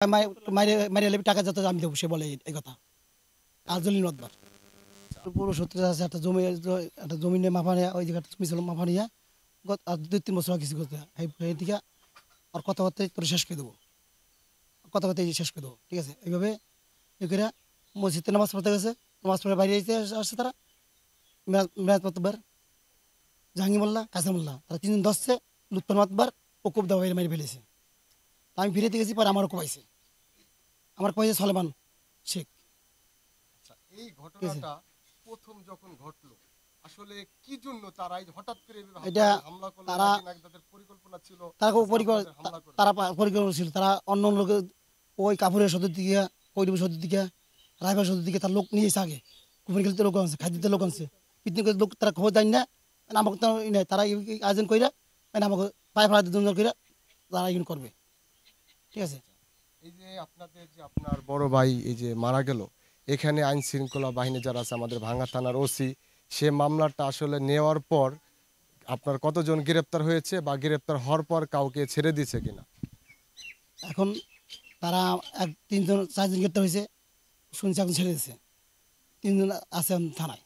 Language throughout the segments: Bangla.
মাইরে টাকা যত আমি দেবো, সে বলে এই কথা। আর জলিল মাতবার পুরো সত্যি আছে, একটা জমি নিয়ে মাফা নিয়ে, ওই জায়গাটা জমি ছিল মাফা নিয়ে আর 2-3 বছর কিছু করতে এই দিকে আর কথাবার্তায় তোর শেষ করে দেবো, কথাবার্তায় শেষ করে দেবো, ঠিক আছে। এইভাবে এই করে মসজিদে নামাজ পড়তে গেছে, নামাজ পড়ে বাইরে আসছে তারা, মিরাজ মাতবার, জাহাঙ্গীর মোল্লা, কাসেম মোল্লা, তারা 3 জন ধরছে, লুৎফর মাতবার ও খুব দাবা মেরে ফেলেছে। তা আমি ফিরে গেছি, পরে আমারও কোপাইছে, আমার কোপাইছে সলেমান শেখ। এই ঘটনাটা প্রথম যখন ঘটলো, আসলে কি জন্য তারা হঠাৎ করে এটা তারা পরিকল্পনা ছিল? তারা পরিকল্পনা ছিল, তারা অন্য লোকের ওই কাপুরের সদর দিকে, কৈরব সদর দিকে, রায়বার সদর দিকে তার লোক নিয়েছে আগে, কুপুর খেলতে লোক আনছে, খাদ্যতে লোক আনছে, পিকনিক লোক তারা খবর দেয় না, আমাকে তো নেই, তারা আয়োজন করে আমাকে পায়ে ফেলা দুজন করে তারা আয়োজন করবে, ঠিক আছে। এই যে আপনাদের যে আপনার বড় ভাই এই যে মারা গেল, এখানে আইন শৃঙ্খলা বাহিনী যারা আছে, আমাদের ভাঙ্গা থানার ওসি, সে মামলাটা আসলে নেওয়ার পর আপনার কতজন গ্রেপ্তার হয়েছে বা গ্রেপ্তার হওয়ার পর কাউকে ছেড়ে দিয়েছে কিনা? এখন তারা 3জন 4জন গ্রেপ্তার হয়েছে, শুনছি এখন ছেড়ে দিয়েছে, 3জন আছে থানায়।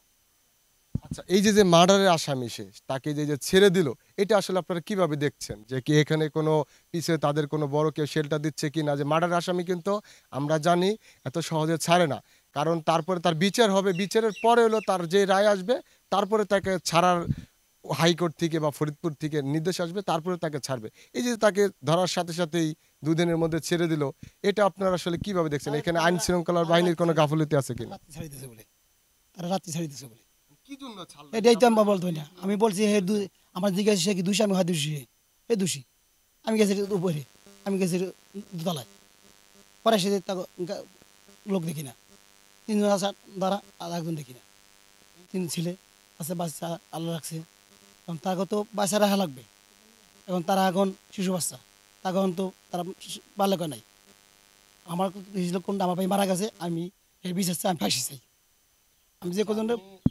আচ্ছা, এই যে মার্ডারের আসামি সে, তাকে যে ছেড়ে দিল, এটা আসলে আপনারা কিভাবে দেখছেন? যে কি এখানে কোনো পিছিয়ে তাদের কোনো বড় কেউ শেল্টার দিচ্ছে কি না? যে মার্ডারের আসামি কিন্তু আমরা জানি এত সহজে ছাড়ে না, কারণ তারপরে তার বিচার হবে, বিচারের পরে হলো তার যে রায় আসবে, তারপরে তাকে ছাড়ার হাইকোর্ট থেকে বা ফরিদপুর থেকে নির্দেশ আসবে, তারপরে তাকে ছাড়বে। এই যে তাকে ধরার সাথে সাথেই 2 দিনের মধ্যে ছেড়ে দিল, এটা আপনারা আসলে কিভাবে দেখছেন? এখানে আইন শৃঙ্খলা বাহিনীর কোনো গাফিলতি আছে কিনা? তারা রাত্রি ছাড়ি দিয়েছে বলে, এটাই তো আমি বলতে না। আমি বলছি আমার জিজ্ঞাসা সে কি দোষী, আমি হয় দোষী, হে দোষী। আমি গেছি উপরে, আমি গেছি দোতলায়, পরে সে লোক দেখি না, 3 জন আছে দ্বারা, আর 1জন দেখি না। 3 ছেলে আছে, বাচ্চা আল্লাহ রাখছে, কারণ তাকে তো বাচ্চা রাখা লাগবে। এখন তারা এখন শিশু বাচ্চা, তাকে এখন তো তারা বাল্যক নাই। আমার কোনটা আমার ভাই মারা গেছে, আমি এর বিচার চাই, আমি ফাঁসি চাই। আমি যে কজন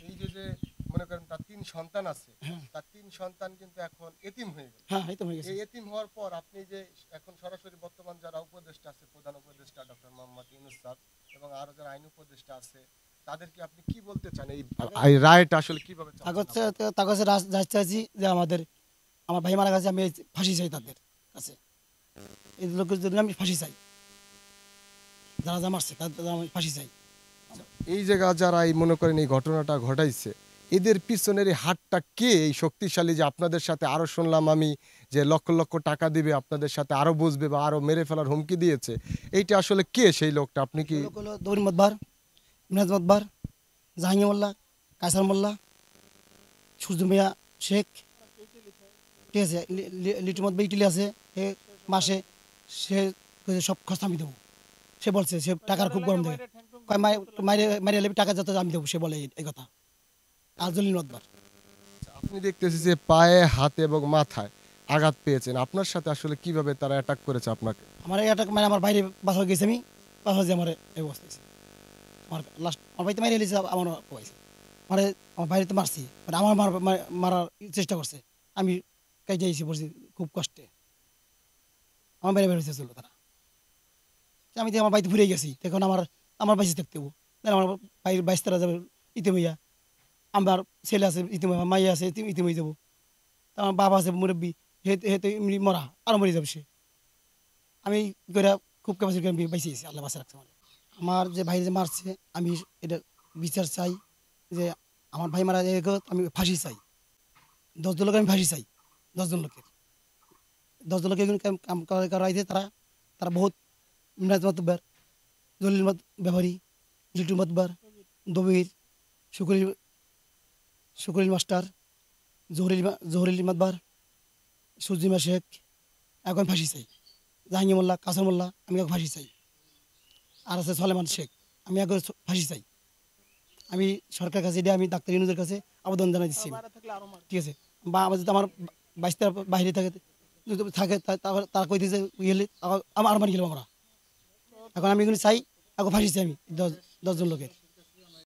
এই যে মনে করেন তার 3 সন্তান আছে, তার 3 সন্তান কিন্তু এখন এতিম হয়ে গেল। হ্যাঁ, এই তো হয়ে গেছে। এই এতিম হওয়ার পর আপনি যে এখন সরাসরি বর্তমান যারা উপদেষ্টা আছে, প্রধান উপদেষ্টা ডক্টর মোহাম্মদ ইউনূস স্যার এবং আরো যারা আইন উপদেষ্টা আছে, তাদেরকে আপনি কি বলতে চান? এই রায়টা আসলে কিভাবে তার কাছে চাইছি যে আমার ভাই মারা গেছে, আমি ফাঁসি চাই তাদের কাছে, এই লোকের জন্য আমি ফাঁসি চাই, যারা যা মারছে তাদের আমি ফাঁসি চাই। এই জায়গা যারা এই মনে করেন এই ঘটনাটা ঘটাইছে, এদের পিছনের এই হাতটা কে এই শক্তিশালী, যে আপনাদের সাথে আরো শুনলাম আমি যে লক্ষ লক্ষ টাকা দিবে, আপনাদের সাথে আরো বসবে বা আরো মেরে ফেলার হুমকি দিয়েছে, এইটা আসলে কে সেই লোকটা? আপনি কি দৌড়ি মতবার, মিরাজ মতবার, জাহাঙ্গীর মোল্লা, কায়সার মোল্লা, সূর্য মিয়া শেখ, ঠিক আছে, লিটু মত ইটালি আছে, সে মাসে সে সব খরচ আমি দেবো, সে বলছে, সে টাকার খুব গরম দেবে, মাইরে টাকা যত আমি দেবো, সে বলে এই কথা। আর জলিল মাতবার আপনি দেখতেছি যে পায়ে, হাতে এবং মাথায় আঘাত পেয়েছেন, আপনার সাথে আসলে কিভাবে তারা অ্যাটাক করেছে আপনাকে? আমার এটা আমার বাইরে বাসা গেছে, আমি বাসা যে আমার এই অবস্থা হয়েছে, আমার লাস্ট আমার বাড়িতে মারিয়ে নিয়েছে, আমার হয়েছে, আমার বাইরে মারছি, আমার মারার চেষ্টা করছে, আমি কাজে এসে পড়ছি খুব কষ্টে, আমার বাইরে বের হয়েছে চললো তারা। আমি তো আমার বাড়িতে ঘুরে গেছি, তখন আমার বাইসে থাকতে হবো, আমার বাইরে 22 যাবে ইতিম হইয়া, আমার ছেলে আছে ইতিম, মাইয়া আছে ইতিম হয়ে যাবো, আমার বাবা আছে মুরব্বী, হেতে এমনি মরা আরো মরে যাবে সে। আমি করে খুব ক্যাপাসিটি আমি বাইসেছি, আল্লাহ বাসা রাখছে। আমার যে ভাই যে মারছে, আমি এটা বিচার চাই, যে আমার ভাই মারা যায়, আমি ফাঁসি চাই, 10 জন লোক আমি ফাঁসি চাই, 10 জন লোকের 10 জন লোকের কাম করাইছে তারা, তারা বহুত মিরাজ মাতবার, জলিল ব্যাপারী, লিটু মাতবার, দবির, শুকুরিল মাস্টার, জহরিল মাতবার, সুজিমা শেখ, এখন ফাঁসি চাই। জাহাঙ্গীর মোল্লা, কাসর মোল্লা, আমি এখন ফাঁসি চাই। আর আছে সলেমান শেখ, আমি এখন ফাঁসি চাই। আমি সরকারের কাছে, আমি ডাক্তার ইউনূসের কাছে আবেদন জানাই দিচ্ছি, ঠিক আছে। বা আমার যদি আমার 22টার বাইরে থাকে তারা কই দিয়েছে গেলে আমার মারি গেলাম আমরা, এখন আমি এগুলো চাই, এখন ফাঁসি চাই আমি 10 জন লোকের।